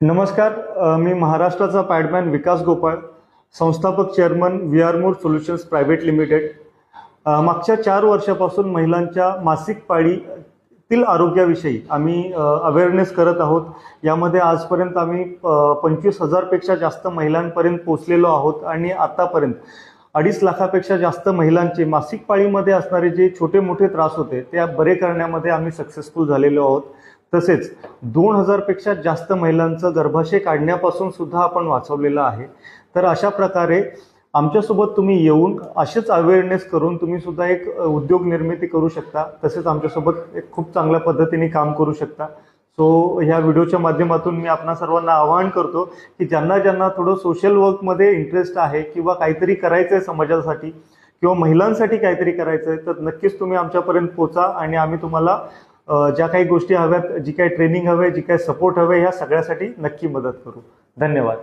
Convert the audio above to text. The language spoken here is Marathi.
नमस्कार. मी महाराष्ट्राचा पॅडमॅन विकास गोपाळ, संस्थापक चेअरमन व्हीआरमोर सोल्युशन्स प्रायव्हेट लिमिटेड. मागच्या 4 वर्षापासून महिलांच्या मासिक पाळीतील आरोग्याविषयी आम्ही अवेअरनेस करत आहोत. यामध्ये आजपर्यंत आम्ही 25,000 पेक्षा जास्त महिलांपर्यंत पोहोचलेलो आहोत आणि आतापर्यंत 2.5 लाखापेक्षा जास्त महिलांचे मासिक पाळीमध्ये असणारे जे छोटे मोठे त्रास होते ते बरे करण्यामध्ये आम्ही सक्सेसफुल झालेलो आहोत. तसेच 2,000 पेक्षा जास्त महिलांचं गर्भाशय काढण्यापासून सुद्धा आपण वाचवलेलं आहे. तर अशा प्रकारे आमच्यासोबत तुम्ही येऊन असेच अवेअरनेस करून तुम्ही सुद्धा एक उद्योग निर्मिती करू शकता. तसेच आमच्यासोबत एक खूप चांगल्या पद्धतीने काम करू शकता. सो ह्या व्हिडिओच्या माध्यमातून मी आपणा सर्वांना आवाहन करतो की ज्यांना ज्यांना थोडं सोशल वर्कमध्ये इंटरेस्ट आहे किंवा काहीतरी करायचं आहे समाजासाठी किंवा महिलांसाठी काहीतरी करायचं आहे, तर नक्कीच तुम्ही आमच्यापर्यंत पोचा आणि आम्ही तुम्हाला ज्या काही गोष्टी हव्यात, जी काही ट्रेनिंग हवे, जी काही सपोर्ट हवे, ह्या सगळ्यासाठी नक्की मदत करू. धन्यवाद.